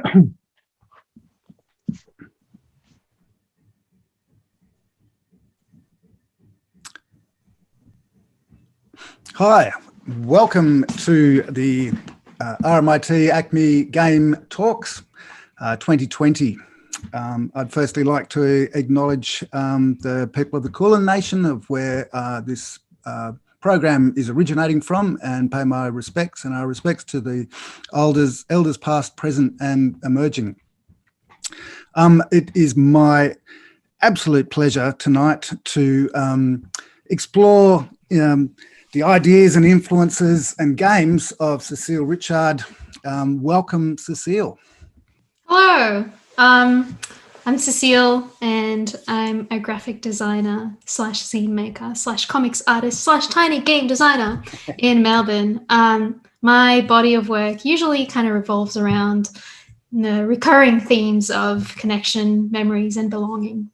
Hi, welcome to the RMIT ACMI Game Talks 2020. I'd firstly like to acknowledge the people of the Kulin Nation of where this program is originating from, and pay my respects and our respects to the elders past, present and emerging. It is my absolute pleasure tonight to explore the ideas and influences and games of Cecile Richard. Welcome, Cecile. Hello, I'm Cecile, and I'm a graphic designer / zine maker / comics artist / tiny game designer in Melbourne. My body of work usually kind of revolves around the recurring themes of connection, memories and belonging.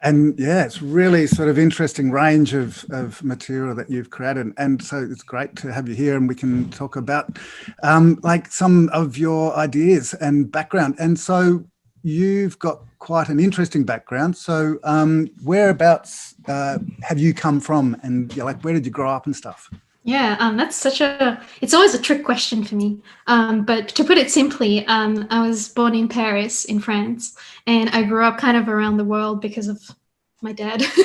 And yeah, it's really sort of interesting range of material that you've created. And so it's great to have you here, and we can talk about like some of your ideas and background. And so you've got quite an interesting background. So whereabouts have you come from, and like where did you grow up and stuff? Yeah, that's it's always a trick question for me. But to put it simply, I was born in Paris in France, and I grew up kind of around the world because of my dad. So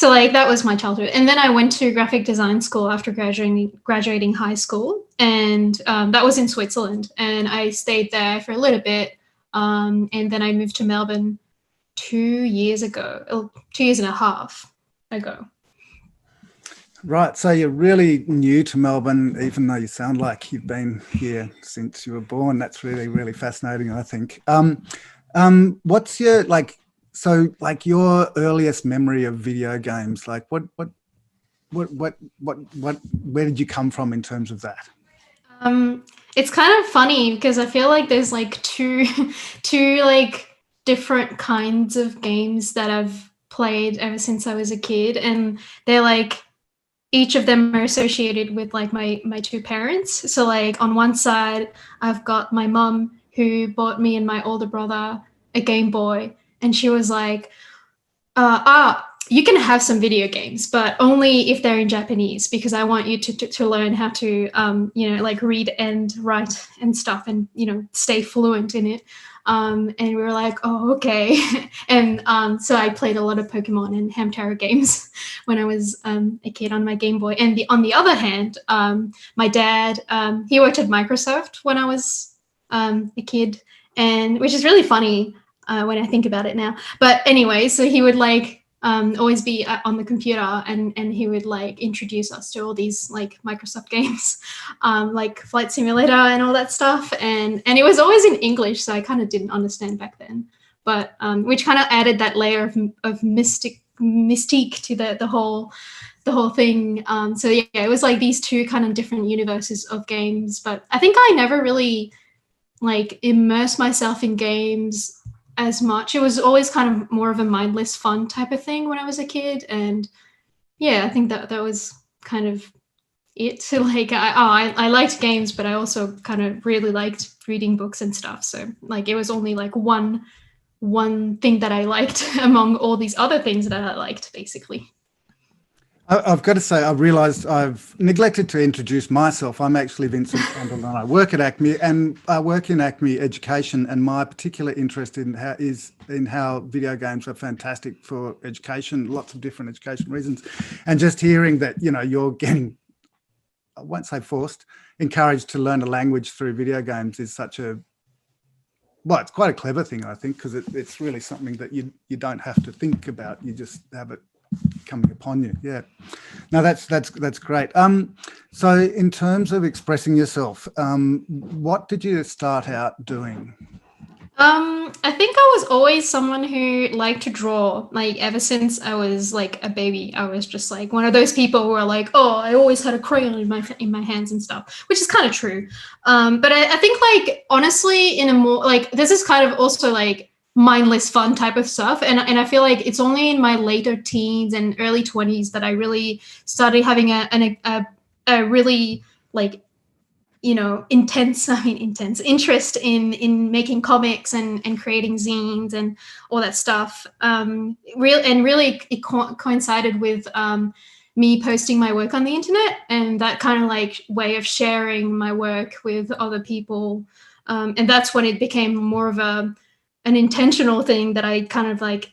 like that was my childhood. And then I went to graphic design school after graduating high school, and that was in Switzerland, and I stayed there for a little bit. And then I moved to Melbourne 2 years ago, 2 years and a half ago. Right, so you're really new to Melbourne, even though you sound like you've been here since you were born. That's really, really fascinating, I think. What's your your earliest memory of video games? Like, where did you come from in terms of that? It's kind of funny because I feel like there's like two like different kinds of games that I've played ever since I was a kid, and they're like, each of them are associated with like my two parents. So like on one side, I've got my mum who bought me and my older brother a Game Boy, and she was like, you can have some video games, but only if they're in Japanese, because I want you to learn how to, like read and write and stuff, and, stay fluent in it. And we were like, oh, okay. And so I played a lot of Pokemon and Hamtaro games when I was a kid on my Game Boy. And on the other hand, my dad, he worked at Microsoft when I was a kid, and which is really funny when I think about it now. But anyway, so he would like always be on the computer, and he would like introduce us to all these like Microsoft games, like Flight Simulator and all that stuff, and it was always in English, so I kind of didn't understand back then, but which kind of added that layer of mystique to the whole thing. So yeah, it was like these two kind of different universes of games, but I think I never really like immersed myself in games as much. It was always kind of more of a mindless fun type of thing when I was a kid, and yeah, I think that was kind of it. So like I liked games, but I also kind of really liked reading books and stuff, so like it was only like one thing that I liked among all these other things that I liked, basically. I've got to say, I realised I've neglected to introduce myself. I'm actually Vincent Campbell, and I work at ACMI, and I work in ACMI education, and my particular interest is in how video games are fantastic for education, lots of different education reasons. And just hearing that, you're getting, I won't say forced, encouraged to learn a language through video games is such a, well, it's quite a clever thing, I think, because it's really something that you don't have to think about. You just have it coming upon you. Yeah, no, that's great. So in terms of expressing yourself, what did you start out doing? I think I was always someone who liked to draw. Like ever since I was like a baby, I was just like one of those people who are like, oh, I always had a crayon in my hands and stuff, which is kind of true. But I think like honestly, in a more like this is kind of also like mindless fun type of stuff, and I feel like it's only in my later teens and early 20s that I really started having a really like intense interest in making comics and creating zines and all that stuff. Really it coincided with me posting my work on the internet, and that kind of like way of sharing my work with other people. And that's when it became more of an intentional thing that I kind of like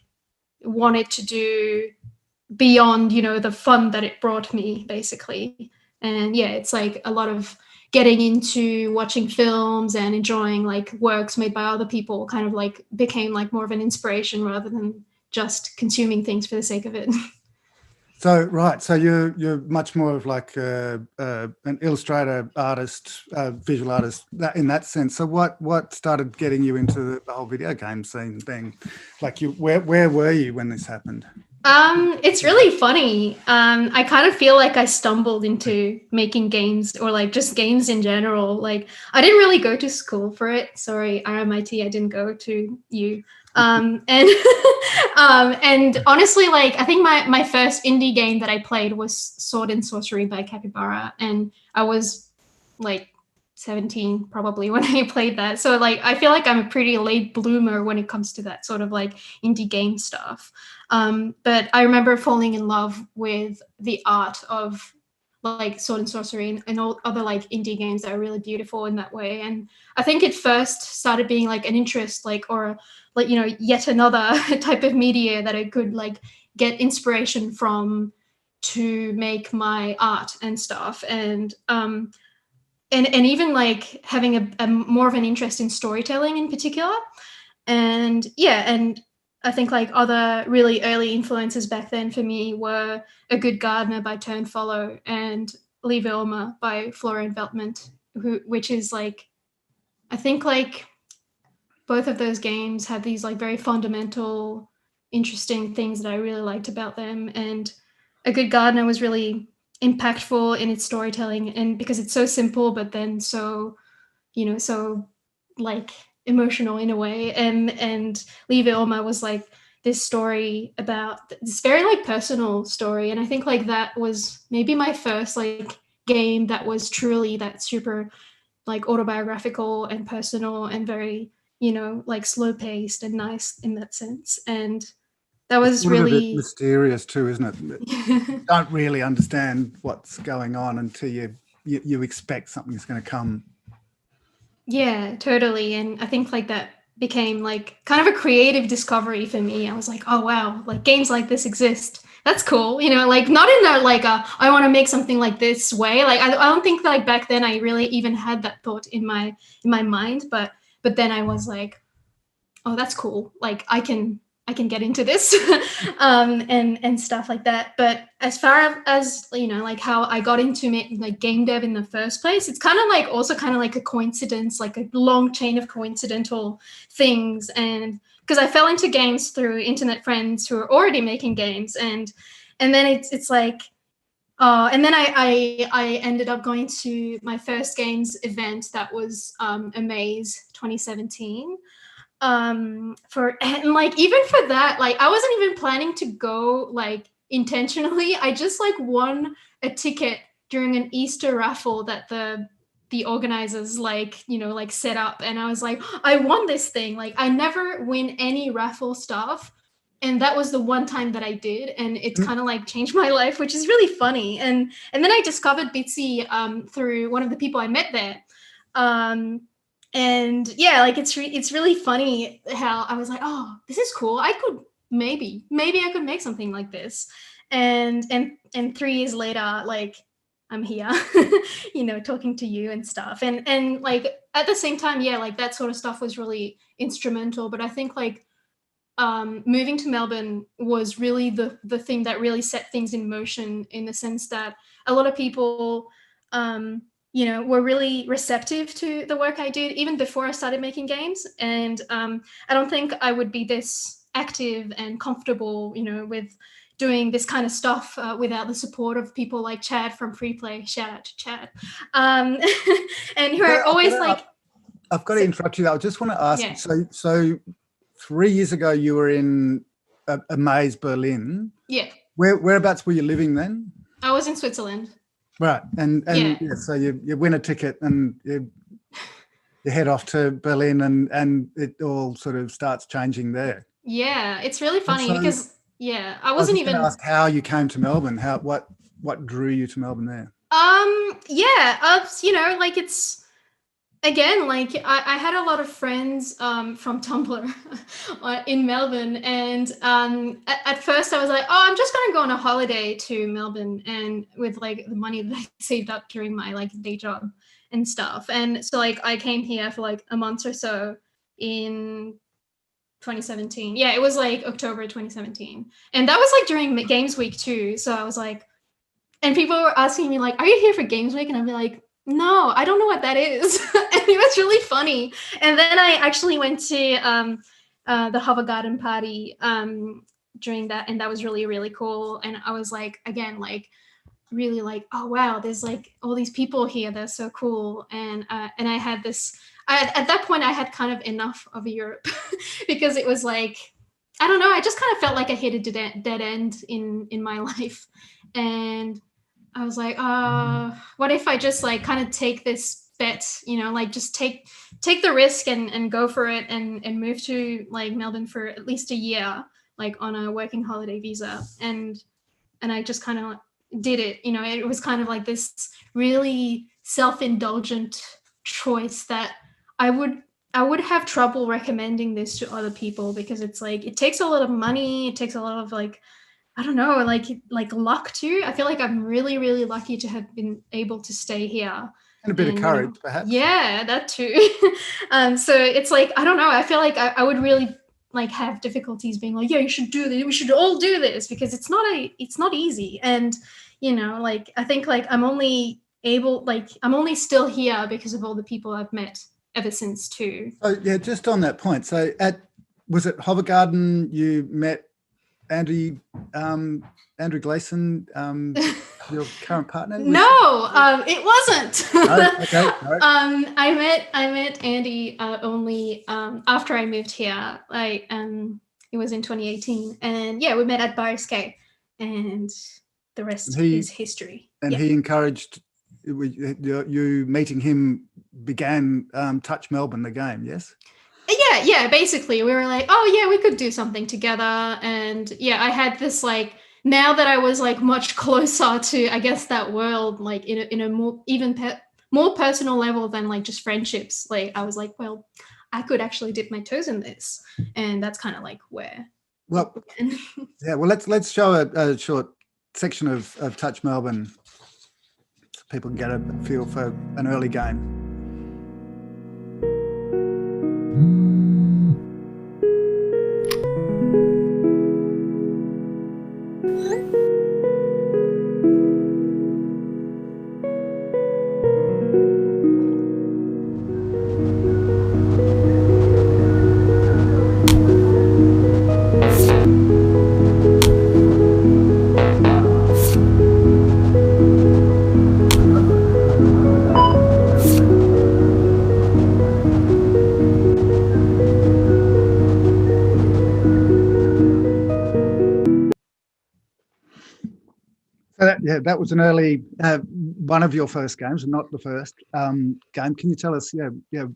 wanted to do beyond, the fun that it brought me, basically. And yeah, it's like a lot of getting into watching films and enjoying like works made by other people kind of like became like more of an inspiration rather than just consuming things for the sake of it. So right, so you're much more of like an illustrator, artist, visual artist in that sense. So what started getting you into the whole video game scene thing? Like where were you when this happened? It's really funny. I kind of feel like I stumbled into making games, or like just games in general. Like I didn't really go to school for it. Sorry, RMIT, I didn't go to you. And and honestly, like I think my first indie game that I played was Sword and Sorcery by Capybara, and I was like 17 probably when I played that. So like I feel like I'm a pretty late bloomer when it comes to that sort of like indie game stuff. But I remember falling in love with the art of like Sword and Sorcery and all other like indie games that are really beautiful in that way. And I think it first started being like an interest, like, or like, yet another type of media that I could like get inspiration from to make my art and stuff. And even like having a more of an interest in storytelling in particular. And yeah, and I think like other really early influences back then for me were A Good Gardener by Turnfollow and Leave Ilma by Florian Veltman, which is like, I think like both of those games had these like very fundamental, interesting things that I really liked about them. And A Good Gardener was really impactful in its storytelling, and because it's so simple, but then so, so like emotional in a way. And Leave Ilma was like this story about this very like personal story. And I think like that was maybe my first like game that was truly that super like autobiographical and personal and very, like slow paced and nice in that sense. And that was really a bit mysterious too, isn't it? You don't really understand what's going on until you expect something's going to come. Yeah, totally. And I think like that became like kind of a creative discovery for me. I was like, oh wow, like games like this exist. That's cool. Like not in a like I want to make something like this way. Like I don't think like back then I really even had that thought in my mind, but then I was like, oh, that's cool. Like I can get into this and stuff like that. But as far as, like how I got into like game dev in the first place, it's kind of like also kind of like a coincidence, like a long chain of coincidental things. And because I fell into games through internet friends who are already making games. And then it's like, and then I ended up going to my first games event that was Amaze 2017. And like even for that, like I wasn't even planning to go like intentionally. I just like won a ticket during an Easter raffle that the organizers like like set up, and I was like, I won this thing. Like I never win any raffle stuff, and that was the one time that I did, and it kind of like changed my life, which is really funny. And then I discovered Bitsy through one of the people I met there. And yeah, like it's really funny how I was like, oh, this is cool. I could maybe I could make something like this. And 3 years later, like I'm here, talking to you and stuff. And like at the same time, yeah, like that sort of stuff was really instrumental. But I think like moving to Melbourne was really the thing that really set things in motion, in the sense that a lot of people were really receptive to the work I did even before I started making games. And I don't think I would be this active and comfortable, with doing this kind of stuff without the support of people like Chad from Free Play. Shout out to Chad. And who are always like... I've got to interrupt you. I just want to ask, yeah. So 3 years ago you were in Amaze Berlin. Yeah. Whereabouts were you living then? I was in Switzerland. Right. And Yeah. yeah, so you win a ticket and you head off to Berlin and it all sort of starts changing there. Yeah, it's really funny So because I I was wasn't just going to even ask how you came to Melbourne. What drew you to Melbourne there? like it's again, like I had a lot of friends from Tumblr in Melbourne, and at first I was like, oh, I'm just gonna go on a holiday to Melbourne, and with like the money that I saved up during my like day job and stuff, and so like I came here for like a month or so in 2017. Yeah, it was like October 2017, and that was like during Games Week too. So I was like, and people were asking me like, "Are you here for Games Week?" And I'd be like, "No, I don't know what that is." And it was really funny. And then I actually went to the Hova Garden party during that, and that was really really cool. And I was like, again, like really like, oh wow, there's like all these people here. They're so cool. And I had this. At that point, I had kind of enough of Europe because it was like, I don't know. I just kind of felt like I hit a dead end in my life, and I was like, what if I just like kind of take this bet, like just take the risk and go for it and move to like Melbourne for at least a year, like on a working holiday visa. And I just kind of did it. It was kind of like this really self-indulgent choice that I would have trouble recommending this to other people, because it's like it takes a lot of money, it takes a lot of like, I don't know, like luck too. I feel like I'm really, really lucky to have been able to stay here. And a bit of courage, perhaps. Yeah, that too. So it's like, I don't know. I feel like I would really like have difficulties being like, yeah, you should do this. We should all do this, because it's not easy. And, like, I think like I'm only still here because of all the people I've met ever since too. So yeah, just on that point. So was it Hova Garden you met Andrew Gleason, your current partner? No, it wasn't. No? Okay. No. I met Andy only after I moved here. It was in 2018, and yeah, we met at Bar Escape, and the rest is history. And he encouraged you meeting him began Touch Melbourne, the game. Yes. Yeah, basically we were like, oh yeah, we could do something together. And yeah, I had this like, now that I was like much closer to, I guess, that world, like in a more even more personal level than like just friendships, like I was like, well, I could actually dip my toes in this. And that's kind of like where. Well, yeah, well, let's show a short section of Touch Melbourne so people can get a feel for an early game. That was an early one of your first games, and not the first game. Can you tell us, the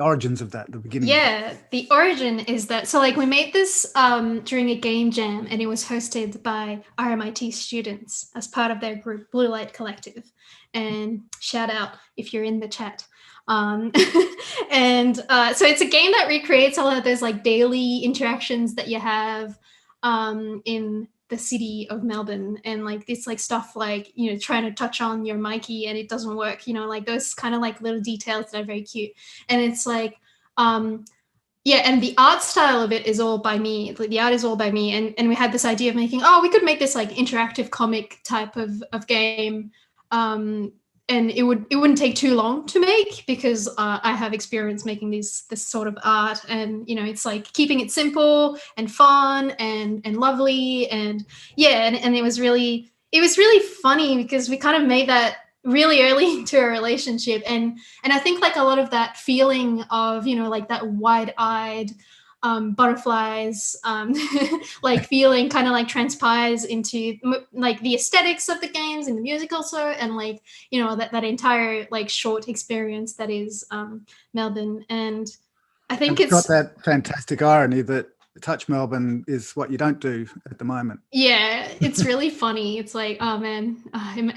origins of that, the beginning? Yeah, the origin is that, so like we made this during a game jam, and it was hosted by RMIT students as part of their group Blue Light Collective. And shout out if you're in the chat. So it's a game that recreates all of those like daily interactions that you have in the city of Melbourne, and like this like stuff like, trying to touch on your Mikey and it doesn't work, like those kind of like little details that are very cute. And it's like and the art style of it is all by me. The art is all by me, and we had this idea of making, we could make this like interactive comic type of game, and it wouldn't take too long to make, because I have experience making this sort of art, and it's like keeping it simple and fun and lovely, and and it was really funny, because we kind of made that really early into a relationship, and I think like a lot of that feeling of like that wide-eyed butterflies, like feeling kind of like transpires into like the aesthetics of the games and the music also, and like, you know, that entire like short experience that is Melbourne. And I think it's got that fantastic irony that Touch Melbourne is what you don't do at the moment. Yeah, it's really funny. It's like, oh man,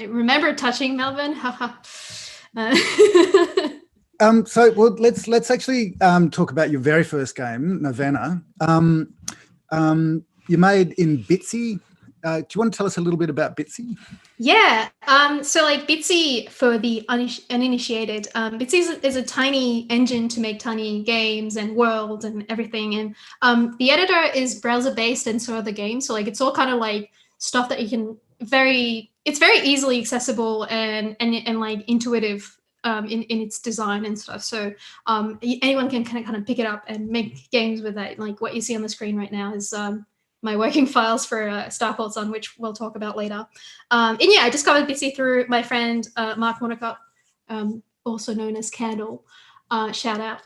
remember touching Melbourne? So well, let's actually talk about your very first game, Novena. You made in Bitsy. Do you want to tell us a little bit about Bitsy? Yeah. So like Bitsy, for the uninitiated, Bitsy is a tiny engine to make tiny games and worlds and everything. And the editor is browser based, and so are the games. So like it's all kind of like stuff that you can it's very easily accessible and like intuitive in its design and stuff. So anyone can kind of pick it up and make games with that. Like what you see on the screen right now is my working files for Star Pulse, on which we'll talk about later. And yeah, I discovered Bitsy through my friend Mark Monica, also known as Candle, shout out,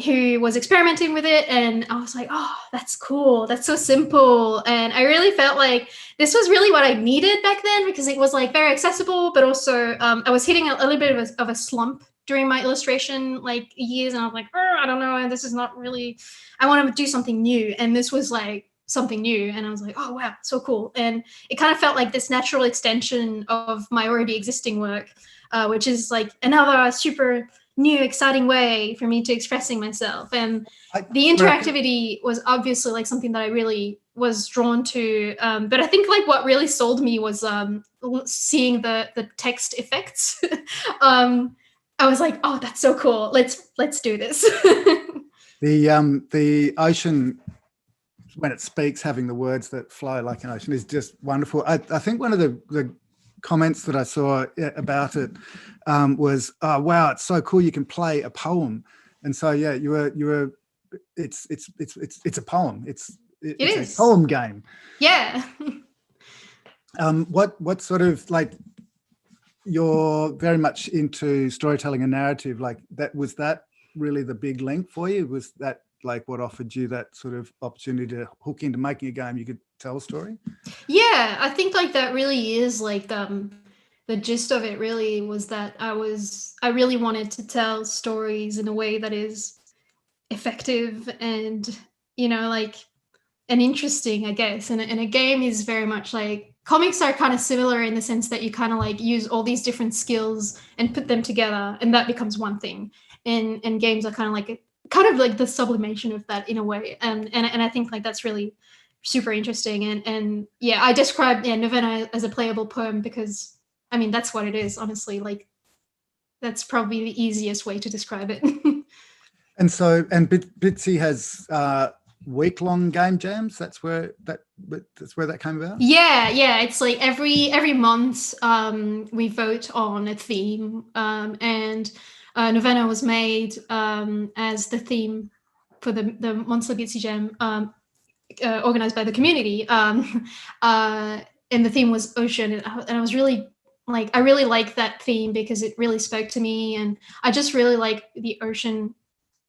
who was experimenting with it. And I was like, oh, that's cool. That's so simple. And I really felt like this was really what I needed back then, because it was like very accessible, but also I was hitting a little bit of a slump during my illustration like years. And I was like, oh, I don't know. And this is not really, I want to do something new. And this was like something new. And I was like, oh, wow, so cool. And it kind of felt like this natural extension of my already existing work, which is like another super new, exciting way for me to expressing myself. And the interactivity was obviously like something that I really was drawn to. But I think like what really sold me was seeing the text effects. I was like, oh, that's so cool. Let's do this. The ocean, when it speaks, having the words that flow like an ocean, is just wonderful. I think one of the comments that I saw about it was, oh, wow, it's so cool, you can play a poem. And so yeah, you were it's a poem. It's a poem game. Yeah. What sort of, like, you're very much into storytelling and narrative, like that really the big link for you? Was that like what offered you that sort of opportunity to hook into making a game you could tell a story? Yeah, I think like that really is like the gist of it. Really was that I really wanted to tell stories in a way that is effective and, you know, like, and interesting, I guess. And a game is very much like, comics are kind of similar in the sense that you kind of like use all these different skills and put them together, and that becomes one thing. And games are kind of like the sublimation of that in a way. And I think like that's really super interesting. And yeah, I described Novena as a playable poem because, I mean, that's what it is, honestly. Like, that's probably the easiest way to describe it. And so, and Bitsy has week-long game jams. That's where that came about. Yeah. It's like every month we vote on a theme, and Novena was made as the theme for the monthly Bitsy Jam, organized by the community. And the theme was ocean, and I was really like, I really like that theme because it really spoke to me, and I just really like the ocean.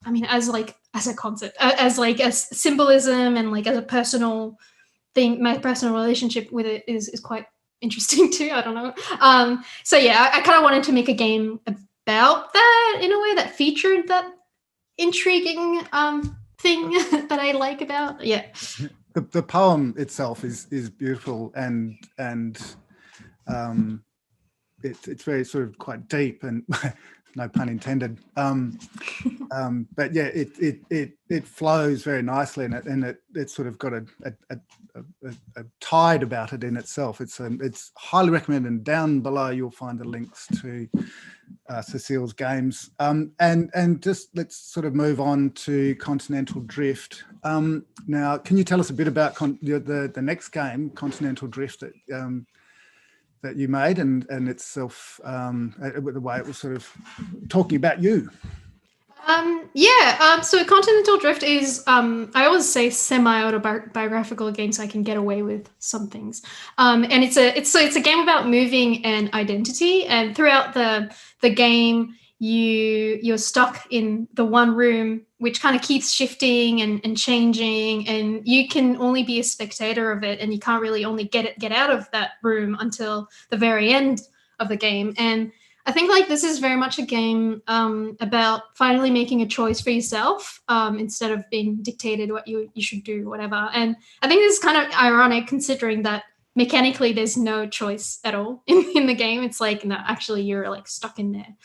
I mean, as a concept, as like a symbolism, and like as a personal thing, my personal relationship with it is quite interesting too. I don't know. So yeah, I kind of wanted to make a game about that in a way that featured that intriguing thing that I like about. Yeah. The poem itself is beautiful, and it's very sort of quite deep, and no pun intended. But yeah, it flows very nicely, and it's sort of got a tide about it in itself. It's highly recommended, and down below you'll find the links to Cecile's games. And just let's sort of move on to Continental Drift. Now, can you tell us a bit about the next game, Continental Drift, that you made, and itself, the way it was sort of talking about you? So Continental Drift is, I always say, semi-autobiographical game, so I can get away with some things. And it's a game about moving and identity. And throughout the game, you're stuck in the one room, which kind of keeps shifting and changing, and you can only be a spectator of it, and you can't really only get out of that room until the very end of the game. And I think like this is very much a game about finally making a choice for yourself instead of being dictated what you should do, whatever. And I think this is kind of ironic considering that mechanically there's no choice at all in the game. It's like, no, actually you're like stuck in there.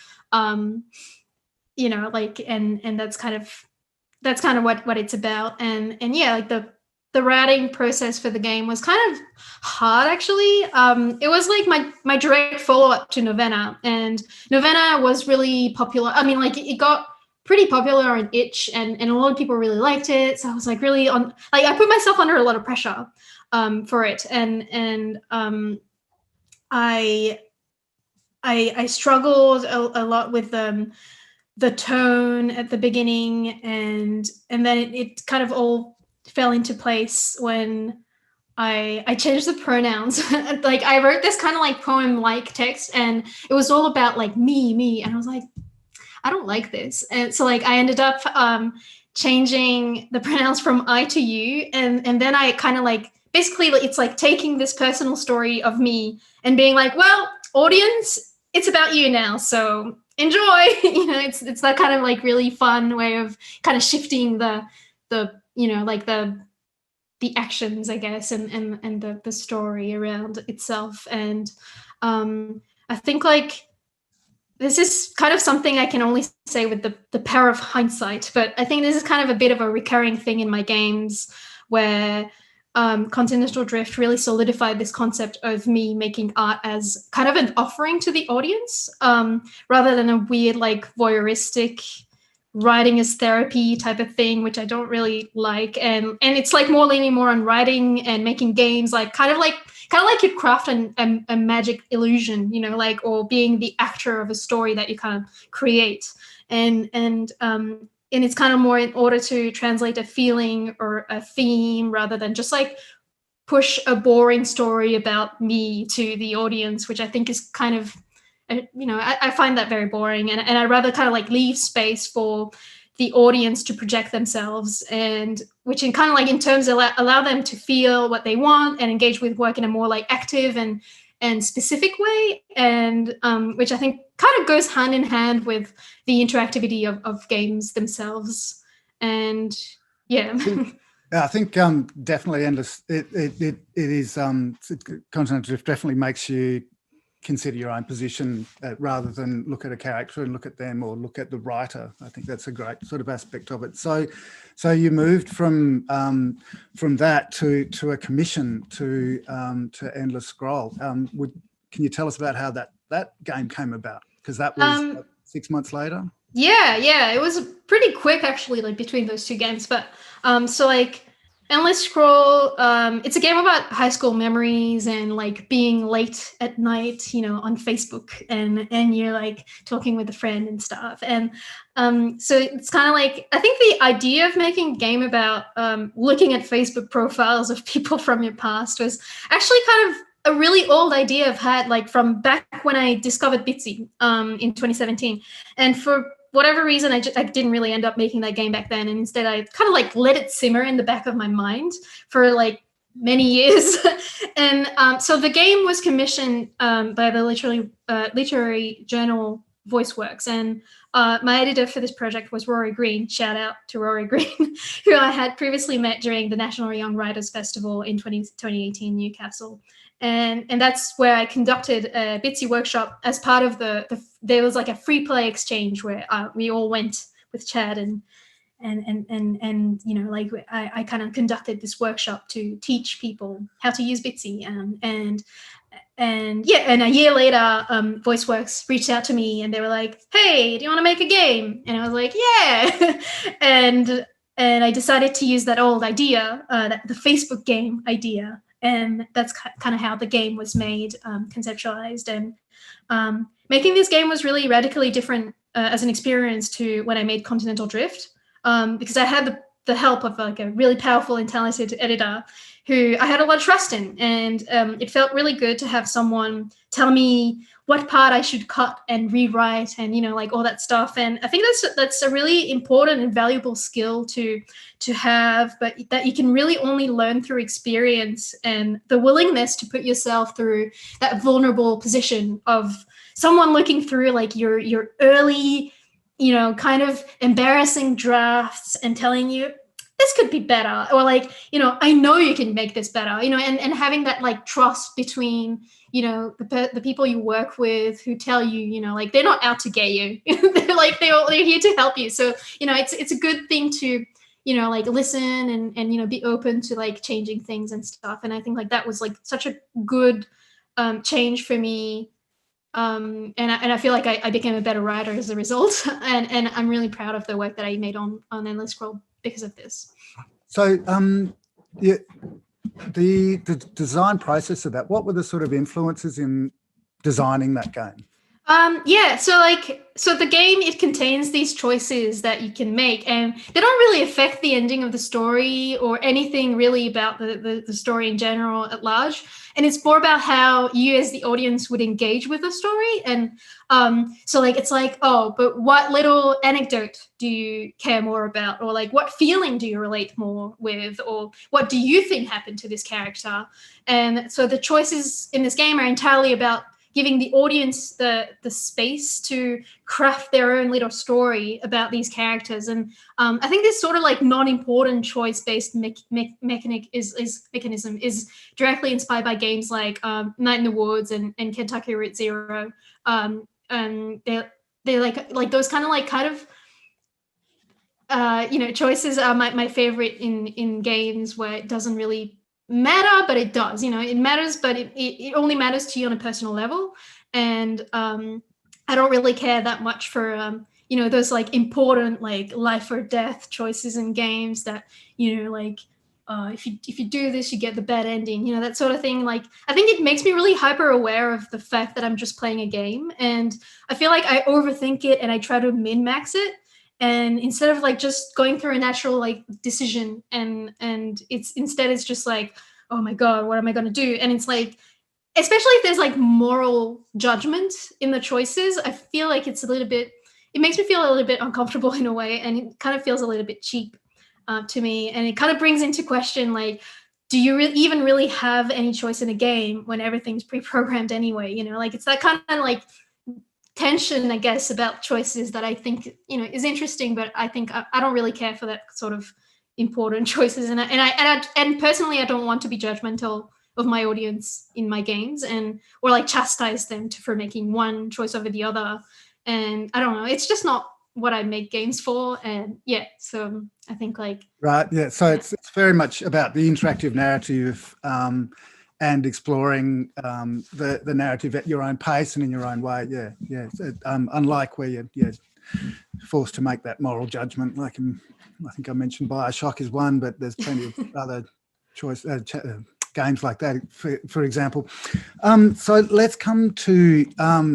You know, like, and that's kind of what it's about. And yeah, like the writing process for the game was kind of hard, actually. It was like my direct follow-up to Novena, and Novena was really popular. I mean, like it got pretty popular on itch, and a lot of people really liked it. So I was like really on, like I put myself under a lot of pressure for it, and I struggled a lot with the tone at the beginning, and then it kind of all fell into place when I changed the pronouns. Like I wrote this kind of like poem-like text, and it was all about like me, and I was like, I don't like this. And so like I ended up changing the pronouns from I to you, and then I kind of like, basically it's like taking this personal story of me and being like, well, audience, it's about you now, so enjoy. You know, it's that kind of like really fun way of kind of shifting the you know, like the actions, I guess, and the story around itself. And I think like this is kind of something I can only say with the power of hindsight, but I think this is kind of a bit of a recurring thing in my games where Continental Drift really solidified this concept of me making art as kind of an offering to the audience, rather than a weird like voyeuristic writing as therapy type of thing, which I don't really like. And it's like more leaning more on writing and making games, like kind of like you'd craft a magic illusion, you know, like, or being the actor of a story that you kind of create. And it's kind of more in order to translate a feeling or a theme rather than just like push a boring story about me to the audience, which I think is kind of, you know, I find that very boring. And I'd rather kind of like leave space for the audience to project themselves, and which in kind of like in terms allow them to feel what they want and engage with work in a more like active and specific way, and which I think kind of goes hand in hand with the interactivity of games themselves. And yeah. I think definitely endless. It is Continental Drift definitely makes you consider your own position rather than look at a character and look at them or look at the writer. I think that's a great sort of aspect of it. So you moved from that to a commission to Endless Scroll. Can you tell us about how that game came about? Because that was 6 months later. Yeah, it was pretty quick actually, like between those two games. But so like Endless Scroll, it's a game about high school memories and like being late at night, you know, on Facebook, and you're like talking with a friend and stuff. And so it's kind of like, I think the idea of making a game about looking at Facebook profiles of people from your past was actually kind of a really old idea I've had, like from back when I discovered Bitsy in 2017. And for whatever reason, I didn't really end up making that game back then, and instead I kind of like let it simmer in the back of my mind for like many years. And so the game was commissioned by the literary journal VoiceWorks, and my editor for this project was Rory Green. Shout out to Rory Green, who I had previously met during the National Young Writers Festival in 2018 Newcastle. And that's where I conducted a Bitsy workshop as part of there was like a free play exchange where we all went with Chad and you know, like I kind of conducted this workshop to teach people how to use Bitsy, and a year later VoiceWorks reached out to me and they were like, hey, do you want to make a game? And I was like, yeah. and I decided to use that old idea, the Facebook game idea. And that's kind of how the game was made, conceptualized. And making this game was really radically different as an experience to when I made Continental Drift, because I had the help of like a really powerful and talented editor who I had a lot of trust in, and it felt really good to have someone tell me what part I should cut and rewrite, and like all that stuff. And I think that's a really important and valuable skill to have, but that you can really only learn through experience and the willingness to put yourself through that vulnerable position of someone looking through like your early, kind of embarrassing drafts and telling you this could be better, or like, I know you can make this better, and having that like trust between, the people you work with who tell you, like they're not out to get you. they're here to help you. So, it's a good thing to, like listen and be open to like changing things and stuff. And I think like that was like such a good change for me. And I feel like I became a better writer as a result. And I'm really proud of the work that I made on Endless Scroll because of this. So yeah, the design process of that, what were the sort of influences in designing that game? So the game, it contains these choices that you can make, and they don't really affect the ending of the story or anything really about the story in general at large. And it's more about how you as the audience would engage with the story. And so like it's like, oh, but what little anecdote do you care more about? Or like what feeling do you relate more with? Or what do you think happened to this character? And so the choices in this game are entirely about giving the audience the space to craft their own little story about these characters. And I think this sort of like non-important choice-based mechanism is directly inspired by games like Night in the Woods and Kentucky Route Zero. And they're like those kind of choices are my favorite in games where it doesn't really matter, but it does. It matters, but it only matters to you on a personal level. And I don't really care that much for those like important like life or death choices in games that like if you do this you get the bad ending, that sort of thing. Like I think it makes me really hyper aware of the fact that I'm just playing a game, and I feel like I overthink it and I try to min-max it. And instead of like just going through a natural like decision and it's just like, oh my god, what am I going to do? And it's like, especially if there's like moral judgment in the choices, I feel like it makes me feel a little bit uncomfortable in a way, and it kind of feels a little bit cheap to me. And it kind of brings into question like, do you even really have any choice in a game when everything's pre-programmed anyway? Like it's that kind of like tension, I guess, about choices that I think is interesting, but I think I don't really care for that sort of important choices. And personally, I don't want to be judgmental of my audience in my games or like chastise them for making one choice over the other. And I don't know, it's just not what I make games for. And yeah, so I think like right, yeah. So it's very much about the interactive narrative. And exploring the narrative at your own pace and in your own way. Yeah. Unlike where you're forced to make that moral judgment. Like I think I mentioned BioShock is one, but there's plenty of other games like that, for example. So let's come to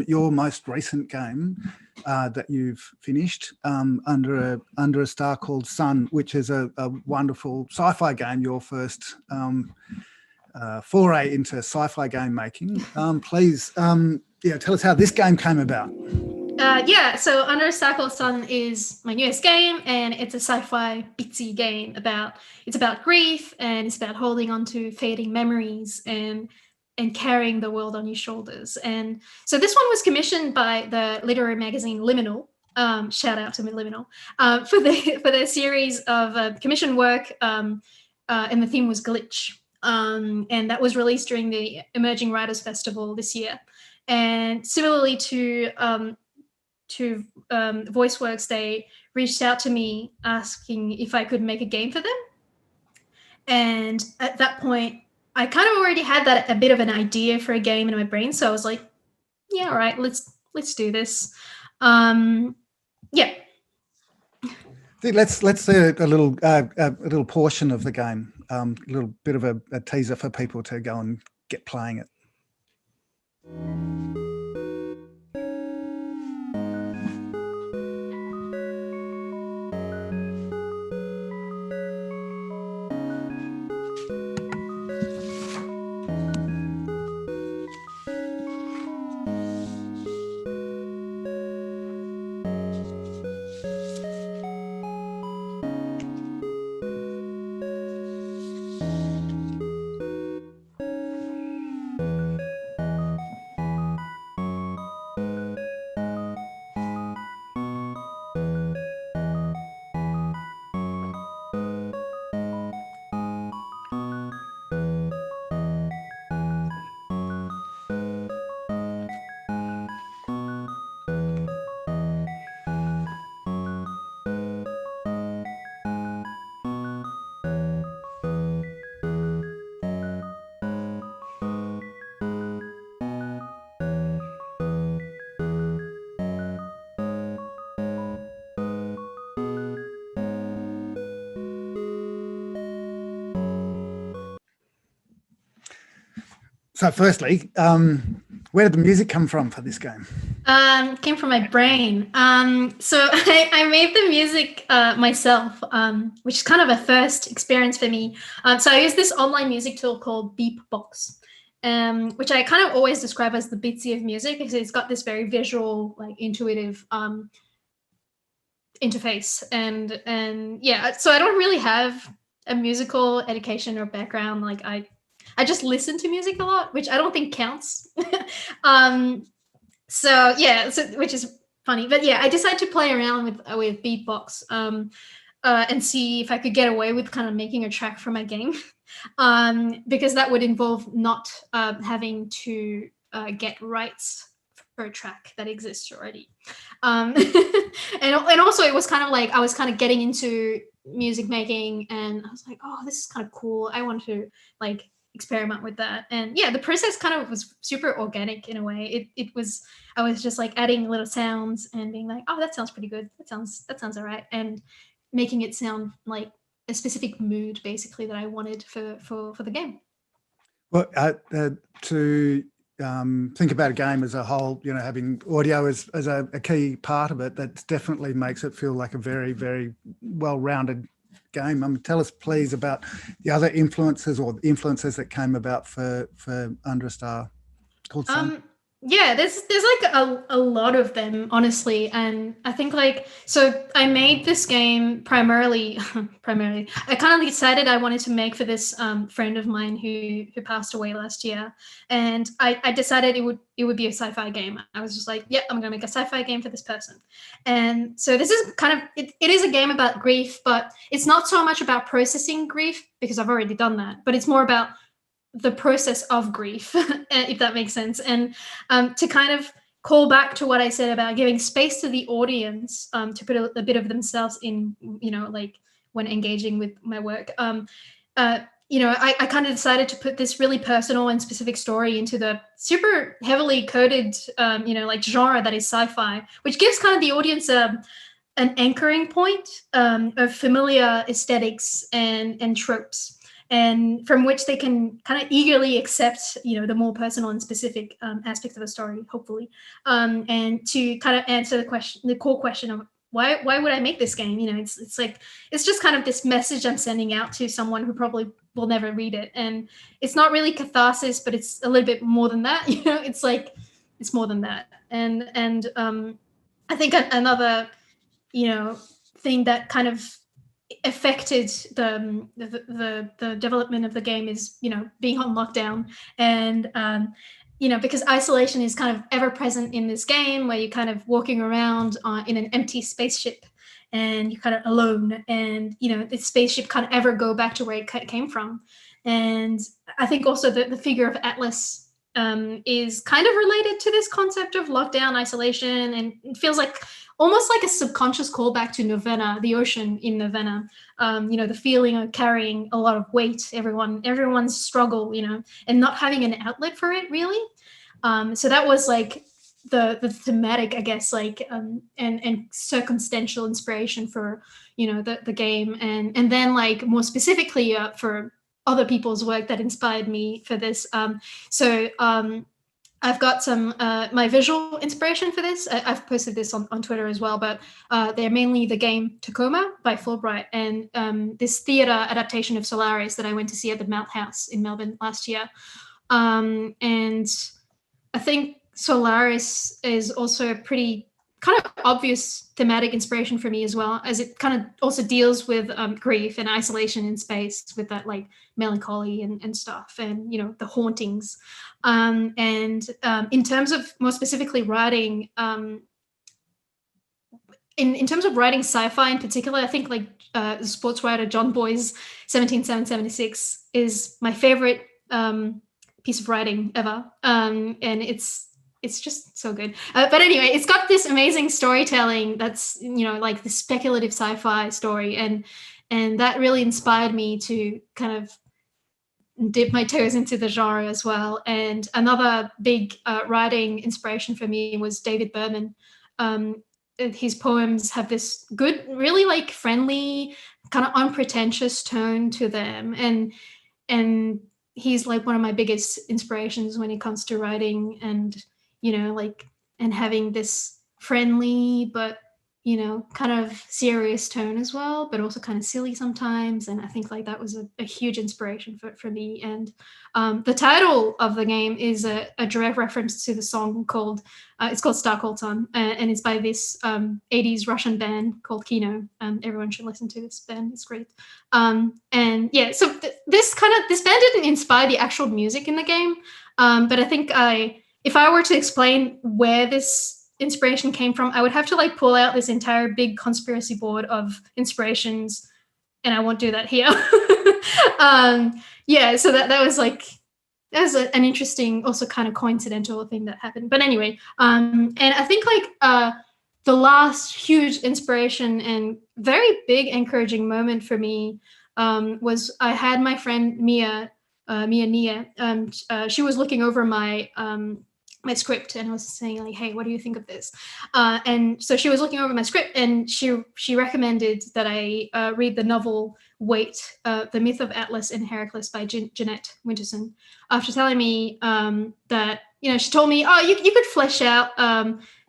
your most recent game that you've finished, Under a Star Called Sun, which is a wonderful sci-fi game, your first foray into sci-fi game making. Please, tell us how this game came about. So Under a Star Called Sun is my newest game, and it's a sci-fi Bitsy game it's about grief, and it's about holding on to fading memories and carrying the world on your shoulders. And so this one was commissioned by the literary magazine Liminal. Shout out to Liminal for their series of commissioned work, and the theme was glitch. And that was released during the Emerging Writers Festival this year. And similarly to VoiceWorks, they reached out to me asking if I could make a game for them. And at that point, I kind of already had a bit of an idea for a game in my brain. So I was like, yeah, all right, let's do this. Yeah. Let's say a little portion of the game, a little bit of a teaser for people to go and get playing it. So firstly, where did the music come from for this game? Came from my brain. So I made the music myself, which is kind of a first experience for me. So I use this online music tool called Beepbox, which I kind of always describe as the Bitsy of music because it's got this very visual, like intuitive interface. And yeah, so I don't really have a musical education or background. Like I just listen to music a lot, which I don't think counts. So yeah, which is funny, but yeah, I decided to play around with Beatbox and see if I could get away with kind of making a track for my game, because that would involve not having to get rights for a track that exists already, and also it was kind of like I was kind of getting into music making, and I was like, oh, this is kind of cool. I want to like experiment with that. And yeah, the process kind of was super organic in a way. I was just like adding little sounds and being like, oh, that sounds pretty good, that sounds all right, and making it sound like a specific mood basically that I wanted for the game. Well, to think about a game as a whole, you know, having audio as a key part of it, that definitely makes it feel like a very, very well-rounded game. Tell us, please, about the other influences or influences that came about for Understar called Sun. Yeah, there's like a lot of them, honestly. And I think like, so I made this game primarily, I kind of decided I wanted to make for this friend of mine who passed away last year. And I decided it would be a sci-fi game. I was just like, yeah, I'm gonna make a sci-fi game for this person. And so this is kind of, it is a game about grief, but it's not so much about processing grief because I've already done that, but it's more about the process of grief, if that makes sense. And to kind of call back to what I said about giving space to the audience to put a bit of themselves in, you know, like when engaging with my work. You know, I kind of decided to put this really personal and specific story into the super heavily coded, you know, like genre that is sci-fi, which gives kind of the audience an anchoring point of familiar aesthetics and tropes, and from which they can kind of eagerly accept, you know, the more personal and specific aspects of a story, hopefully, and to kind of answer the core question of why would I make this game? You know, it's like it's just kind of this message I'm sending out to someone who probably will never read it, and it's not really catharsis, but it's a little bit more than that. You know, it's like it's more than that, and I think another, you know, thing that kind of affected the development of the game is, you know, being on lockdown. And you know, because isolation is kind of ever present in this game, where you're kind of walking around in an empty spaceship and you're kind of alone, and you know, the spaceship can't ever go back to where it came from. And I think also the figure of Atlas is kind of related to this concept of lockdown, isolation, and it feels like almost like a subconscious callback to Novena, the ocean in Novena. You know, the feeling of carrying a lot of weight, everyone's struggle, you know, and not having an outlet for it really. So that was like the thematic, I guess, like and circumstantial inspiration for, you know, the game, and then like more specifically for other people's work that inspired me for this. I've got some my visual inspiration for this. I've posted this on Twitter as well, but they're mainly the game Tacoma by Fulbright and this theatre adaptation of Solaris that I went to see at the Mount House in Melbourne last year. And I think Solaris is also a pretty kind of obvious thematic inspiration for me as well, as it kind of also deals with grief and isolation in space with that like melancholy and stuff, and you know, the hauntings. And in terms of more specifically writing, in terms of writing sci-fi in particular, I think like sports writer John Boy's 17776 is my favorite piece of writing ever, and it's just so good. But anyway, it's got this amazing storytelling that's, you know, like the speculative sci-fi story, and that really inspired me to kind of dip my toes into the genre as well. And another big writing inspiration for me was David Berman. His poems have this good, really like friendly, kind of unpretentious tone to them, and he's like one of my biggest inspirations when it comes to writing, and like, and having this friendly but kind of serious tone as well, but also kind of silly sometimes. And I think like that was a huge inspiration for me. And the title of the game is a direct reference to the song called it's called Star Called Sun, and it's by this 80s Russian band called Kino. Everyone should listen to this band, it's great. And yeah, so this band didn't inspire the actual music in the game, but I think if I were to explain where this inspiration came from, I would have to like pull out this entire big conspiracy board of inspirations, and I won't do that here. Yeah, so that was like, that was an interesting, also kind of coincidental thing that happened. But anyway, and I think like the last huge inspiration and very big encouraging moment for me was I had my friend Mia Nia. She was looking over my script and was saying like, hey, what do you think of this? And so she was looking over my script, and she recommended that I read the novel Wait, The Myth of Atlas and Heracles by Jeanette Winterson, after telling me that, she told me, oh, you could flesh out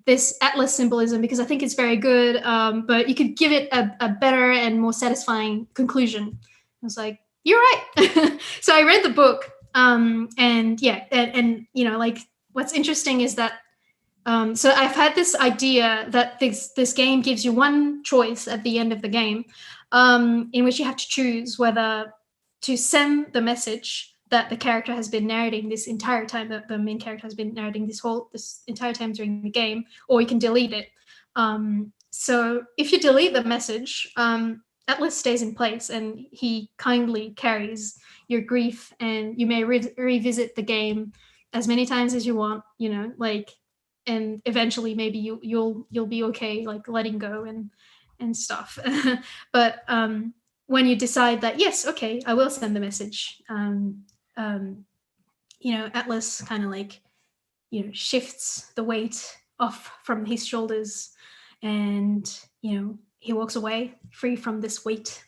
this Atlas symbolism, because I think it's very good, but you could give it a better and more satisfying conclusion. I was like, you're right. So I read the book, and yeah, and like, what's interesting is that so I've had this idea that this game gives you one choice at the end of the game, in which you have to choose whether to send the message that the character has been narrating this entire time, that the main character has been narrating this entire time during the game, or you can delete it. So if you delete the message, Atlas stays in place, and he kindly carries your grief, and you may revisit the game as many times as you want, like, and eventually maybe you'll be okay, like letting go and stuff. But when you decide that, yes, okay, I will send the message, Atlas kind of like, shifts the weight off from his shoulders, and he walks away free from this weight.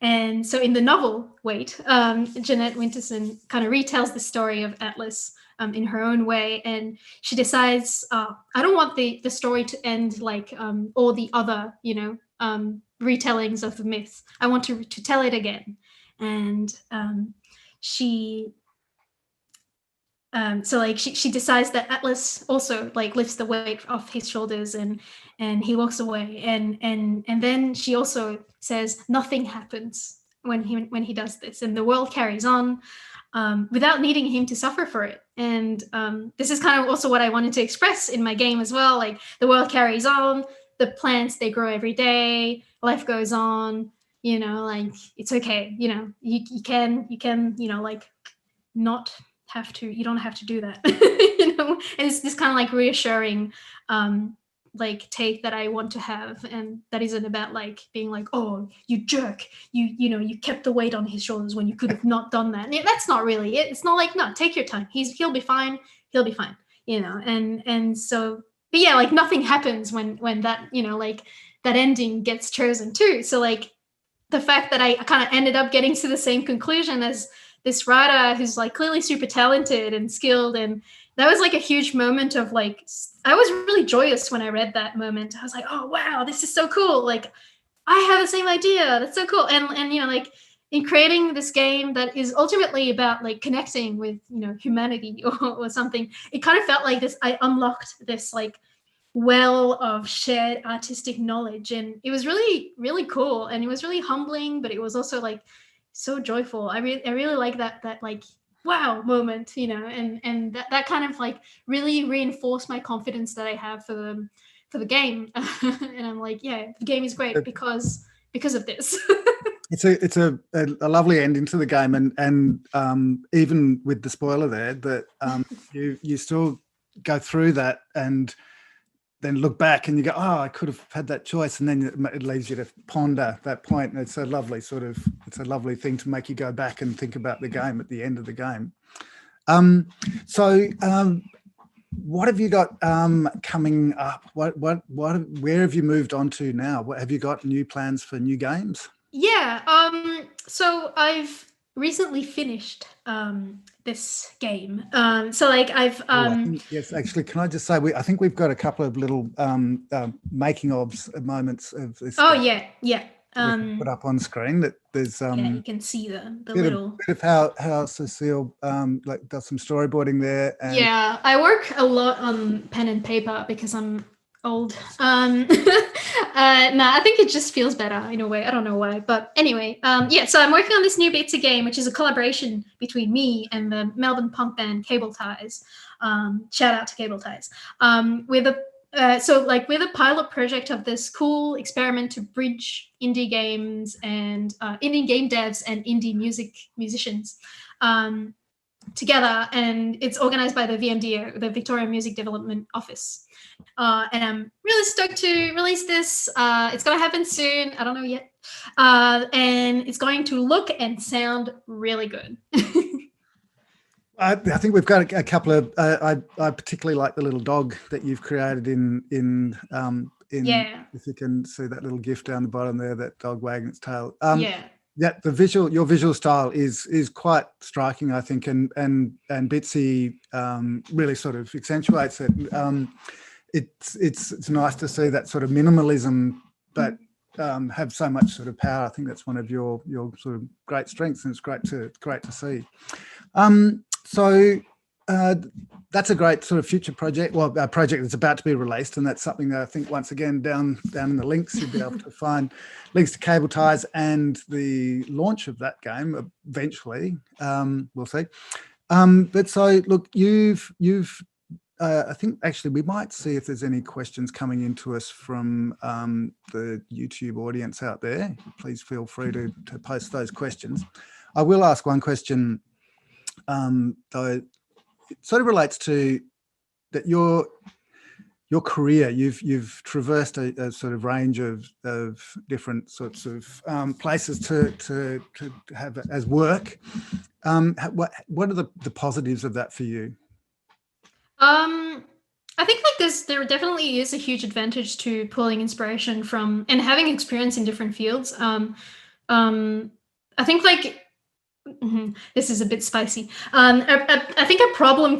And so in the novel Wait, Jeanette Winterson kind of retells the story of Atlas in her own way, and she decides, I don't want the story to end like all the other retellings of the myth. I want to tell it again. And she decides that Atlas also like lifts the weight off his shoulders, and he walks away, and then she also says nothing happens when he does this, and the world carries on without needing him to suffer for it. And this is kind of also what I wanted to express in my game as well. Like, the world carries on, the plants, they grow every day, life goes on, like, it's okay, you can like not have to, you don't have to do that. And it's this kind of like reassuring like take that I want to have, and that isn't about like being like, oh, you jerk, you kept the weight on his shoulders when you could have not done that. And that's not really it. It's not like, no, take your time, he'll be fine, and so, but yeah, like nothing happens when that like that ending gets chosen too. So like the fact that I kind of ended up getting to the same conclusion as this writer who's like clearly super talented and skilled, and that was like a huge moment of like, I was really joyous when I read that moment. I was like, oh wow, this is so cool, like I have the same idea, that's so cool. And like in creating this game that is ultimately about like connecting with humanity or something, it kind of felt like this, I unlocked this like well of shared artistic knowledge, and it was really, really cool, and it was really humbling, but it was also like so joyful. I really like that like wow moment, and that kind of like really reinforced my confidence that I have for the game. And I'm like, yeah, the game is great because of this. It's a lovely ending to the game, and even with the spoiler there, that you still go through that and then look back and you go, oh, I could have had that choice, and then it leaves you to ponder that point. And it's a lovely it's a lovely thing to make you go back and think about the game at the end of the game. What have you got coming up? Where have you moved on to now? Have you got new plans for new games? Yeah, so I've recently finished this game. So like I've I think, yes, actually, can I just say, I think we've got a couple of little making ofs moments of this. Oh yeah, yeah. We can put up on screen. That there's Yeah, you can see the bit little. of how Cecile like does some storyboarding there. And Yeah, I work a lot on pen and paper because I'm old. I think it just feels better in a way. I don't know why, but anyway, yeah. So I'm working on this new Bitsy game, which is a collaboration between me and the Melbourne punk band Cable Ties. Shout out to Cable Ties. With a we're the pilot project of this cool experiment to bridge indie games and indie game devs and indie musicians together, and it's organized by the VMDO, the Victoria Music Development Office. And I'm really stoked to release this. It's going to happen soon. I don't know yet. And it's going to look and sound really good. I think we've got a couple of. I particularly like the little dog that you've created in. Yeah. If you can see that little GIF down the bottom there, that dog wagging its tail. Yeah. Yeah, your visual style is quite striking, I think, and Bitsy really sort of accentuates it. It's nice to see that sort of minimalism, but have so much sort of power. I think that's one of your sort of great strengths, and it's great to see. So that's a great sort of future project. Well, a project that's about to be released, and that's something that I think once again down in the links you'll be able to find links to Cable Ties and the launch of that game eventually. We'll see. But so look, you've I think actually we might see if there's any questions coming into us from the YouTube audience out there. Please feel free to post those questions. I will ask one question, though. It sort of relates to that your career. You've traversed a sort of range of different sorts of places to have as work. What are the positives of that for you? I think like there definitely is a huge advantage to pulling inspiration from and having experience in different fields. I think like this is a bit spicy. I think a problem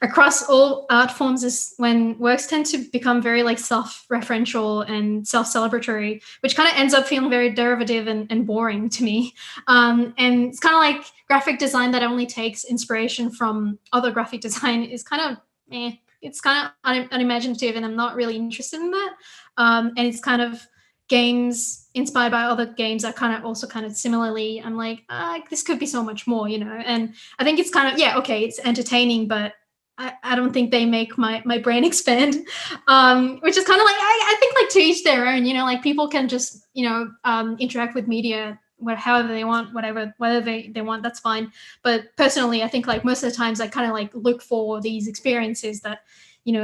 across all art forms is when works tend to become very like self-referential and self-celebratory, which kind of ends up feeling very derivative and boring to me. And it's kind of like graphic design that only takes inspiration from other graphic design is kind of it's kind of unimaginative, and I'm not really interested in that. And it's kind of games inspired by other games are kind of similarly, I'm like, this could be so much more, and I think it's kind of, it's entertaining, but I don't think they make my brain expand, which is kind of like, I think like to each their own, like people can just, interact with media however they want, whatever they want, that's fine. But personally, I think like most of the times I kind of like look for these experiences that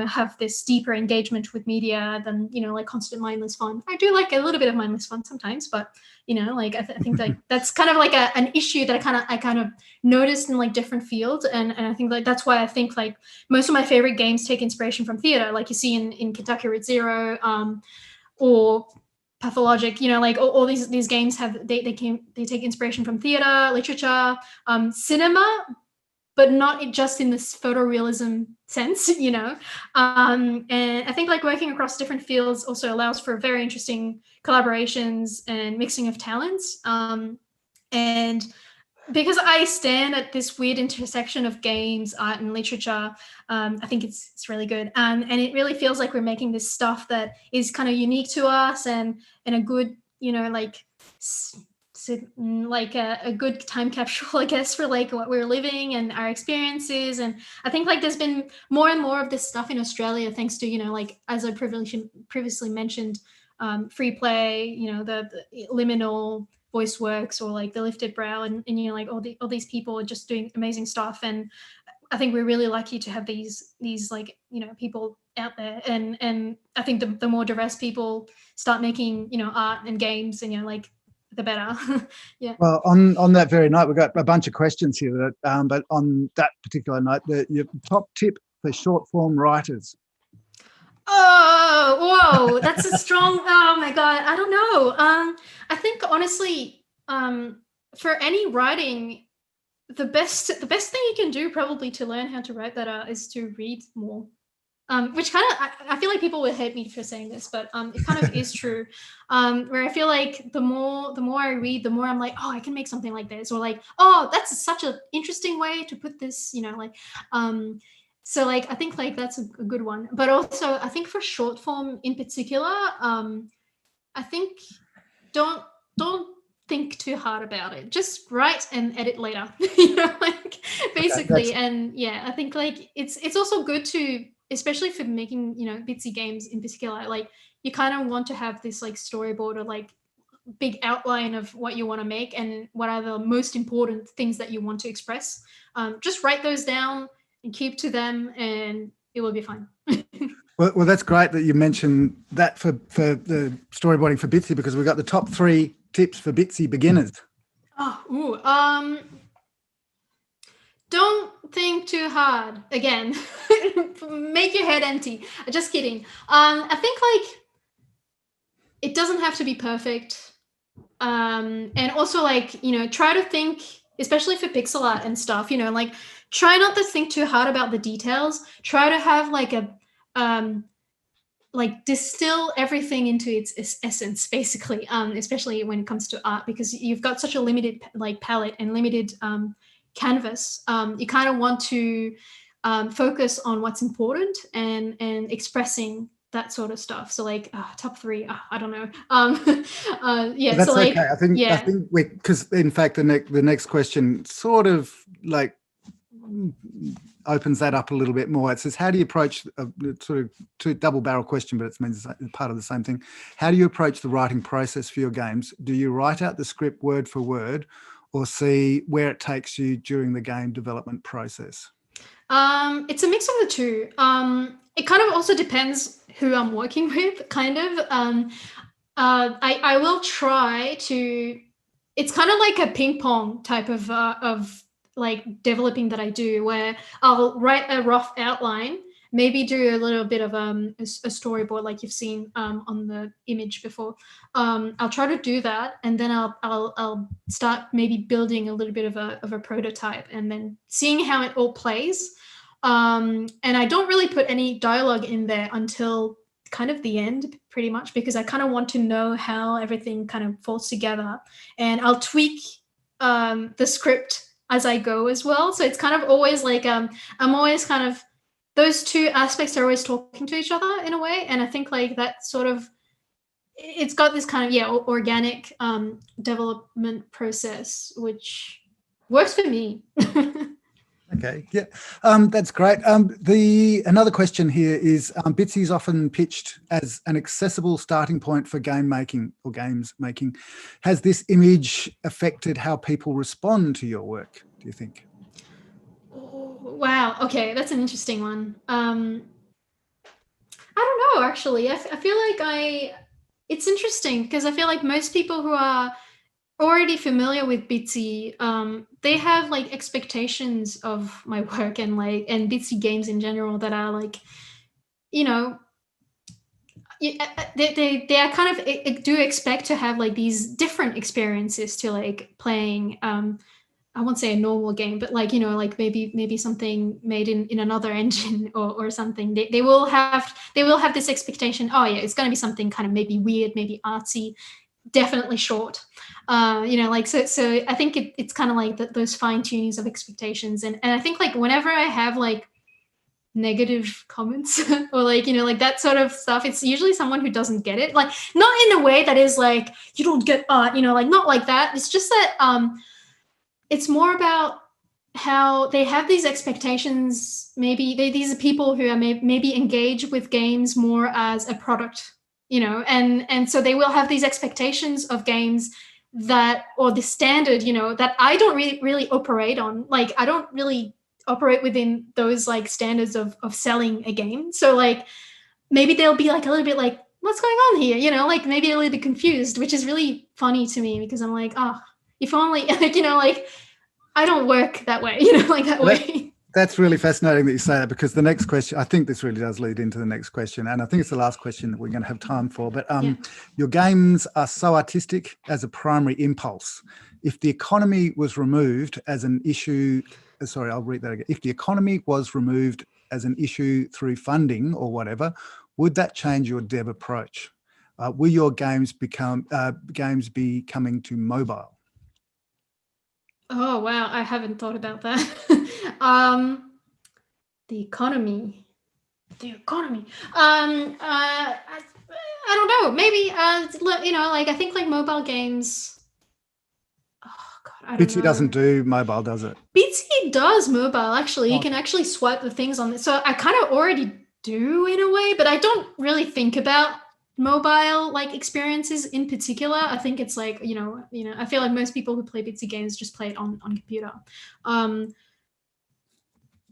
have this deeper engagement with media than, like constant mindless fun. I do like a little bit of mindless fun sometimes, but, like I think like that's kind of like an issue that I kind of noticed in like different fields. And I think like that's why I think like most of my favorite games take inspiration from theater, like you see in Kentucky Route Zero, or Pathologic, like all these games they take inspiration from theater, literature, cinema, but not just in this photorealism sense, and I think like working across different fields also allows for very interesting collaborations and mixing of talents. And because I stand at this weird intersection of games, art, and literature, I think it's really good. And it really feels like we're making this stuff that is kind of unique to us and a good, like a good time capsule, I guess, for like what we're living and our experiences. And I think like there's been more and more of this stuff in Australia, thanks to, like, as I previously mentioned, free play, the liminal voice works, or like the lifted brow, and like all these people are just doing amazing stuff. And I think we're really lucky to have these like, people out there. And I think the more diverse people start making, art and games, and, like, the better. Yeah. Well, on that very note, we've got a bunch of questions here, but on that particular note, your top tip for short form writers. Oh, whoa, that's a strong, oh my God, I don't know. I think honestly, for any writing, the best thing you can do probably to learn how to write better is to read more. Which kind of, I feel like people will hate me for saying this, but it kind of is true. Where I feel like the more I read, the more I'm like, oh, I can make something like this, or like, oh, that's such an interesting way to put this, you know, like, so like I think like that's a good one. But also I think for short form in particular, I think don't think too hard about it. Just write and edit later, you know, like basically. And yeah, I think like it's also good to, especially for making, you know, Bitsy games in particular, like you kind of want to have this like storyboard or like big outline of what you want to make and what are the most important things that you want to express. Just write those down and keep to them and it will be fine. Well, that's great that you mentioned that for the storyboarding for Bitsy, because we've got the top 3 tips for Bitsy beginners. Don't think too hard. Again, make your head empty. Just kidding. I think like it doesn't have to be perfect. And also like, you know, try to think, especially for pixel art and stuff, you know, like try not to think too hard about the details. Try to have like a like distill everything into its essence, basically, especially when it comes to art, because you've got such a limited like palette and limited canvas. You kind of want to focus on what's important and expressing that sort of stuff. So like top 3, I don't know. Yeah, that's so like, okay. I think because in fact the next question sort of like opens that up a little bit more. It says, how do you approach sort of double barrel question, but it's part of the same thing. How do you approach the writing process for your games? Do you write out the script word for word or see where it takes you during the game development process? It's a mix of the two. It kind of also depends who I'm working with, kind of. I will try to, it's kind of like a ping pong type of like developing that I do, where I'll write a rough outline, maybe do a little bit of a storyboard like you've seen on the image before. I'll try to do that, and then I'll start maybe building a little bit of a prototype, and then seeing how it all plays. And I don't really put any dialogue in there until kind of the end, pretty much, because I kind of want to know how everything kind of falls together, and I'll tweak the script as I go as well. So it's kind of always like I'm always kind of, those two aspects are always talking to each other in a way. And I think like that sort of, it's got this kind of organic development process, which works for me. Okay, yeah, that's great. Another question here is Bitsy is often pitched as an accessible starting point for game making or games making. Has this image affected how people respond to your work, do you think? Oh, wow. Okay, that's an interesting one. I don't know, actually. I feel like it's interesting because I feel like most people who are already familiar with Bitsy, they have like expectations of my work and Bitsy games in general that are like, you know, they are kind of do expect to have like these different experiences to like playing. I won't say a normal game, but like, you know, like maybe something made in another engine or something. They will have this expectation. Oh yeah, it's going to be something kind of maybe weird, maybe artsy, definitely short. You know, like so I think it's kind of like those fine tunings of expectations, and I think like whenever I have like negative comments or like, you know, like that sort of stuff, it's usually someone who doesn't get it, like not in a way that is like you don't get art, you know, like not like that. It's just that it's more about how they have these expectations. Maybe these are people who are maybe engage with games more as a product, you know, and so they will have these expectations of games that, or the standard, you know, that I don't really operate on. Like I don't really operate within those like standards of selling a game. So like maybe they'll be like a little bit like, what's going on here, you know, like maybe a little bit confused, which is really funny to me because I'm like, oh, if only like, you know, like I don't work that way, you know, like that way. That's really fascinating that you say that, because the next question, I think this really does lead into the next question, and I think it's the last question that we're going to have time for. But your games are so artistic as a primary impulse. If the economy was removed as an issue, sorry, I'll read that again. If the economy was removed as an issue through funding or whatever, would that change your dev approach? Will your games be coming to mobile? Oh, wow. I haven't thought about that. The economy. I don't know. Maybe, like, I think like mobile games. Oh, God, I don't Bitsy know. doesn't do mobile, does it? Bitsy does mobile, actually. You Okay. can actually swipe the things on it. So I kind of already do in a way, but I don't really think about mobile like experiences in particular. I think it's like, I feel like most people who play Bitsy games just play it on computer.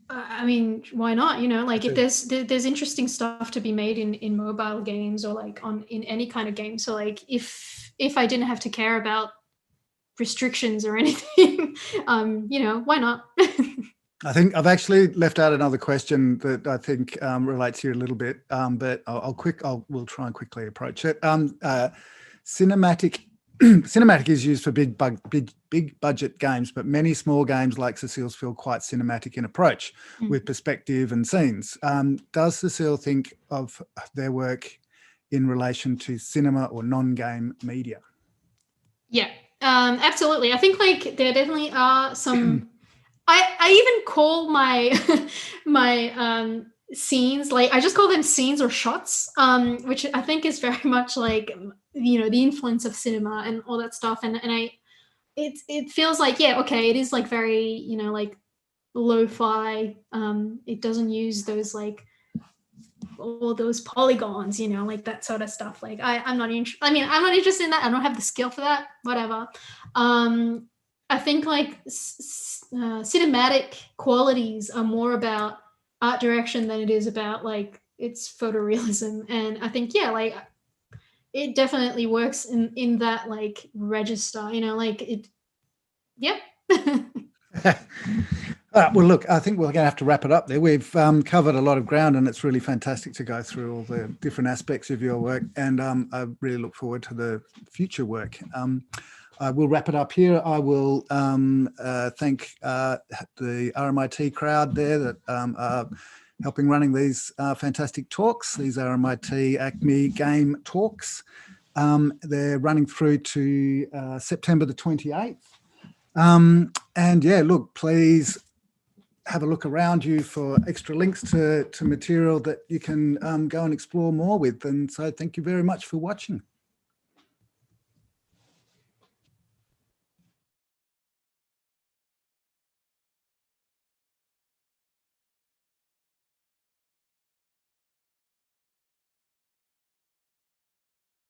I mean, why not? Like if there's interesting stuff to be made in mobile games, or like in any kind of game. So like if I didn't have to care about restrictions or anything, why not? I think I've actually left out another question that I think relates here a little bit, but we'll try and quickly approach it. Cinematic is used for big budget games, but many small games like Cecile's feel quite cinematic in approach, with perspective and scenes. Does Cecile think of their work in relation to cinema or non-game media? Yeah, absolutely. I think like there definitely are some. I even call my my scenes, like I just call them scenes or shots, which I think is very much like the influence of cinema and all that stuff. And it feels like, yeah, okay, it is like very like lo-fi. It doesn't use those like all those polygons, like that sort of stuff. Like I'm not interested. I mean, I'm not interested in that. I don't have the skill for that. Whatever. I think like cinematic qualities are more about art direction than it is about like its photorealism. And I think, yeah, like it definitely works in that like register, like it. Yep. Well, look, I think we're going to have to wrap it up there. We've covered a lot of ground, and it's really fantastic to go through all the different aspects of your work. And I really look forward to the future work. I will wrap it up here. I will thank the RMIT crowd there that are helping running these fantastic talks. These RMIT ACMI game talks. They're running through to September the 28th. And yeah, look, please have a look around you for extra links to material that you can go and explore more with. And so thank you very much for watching.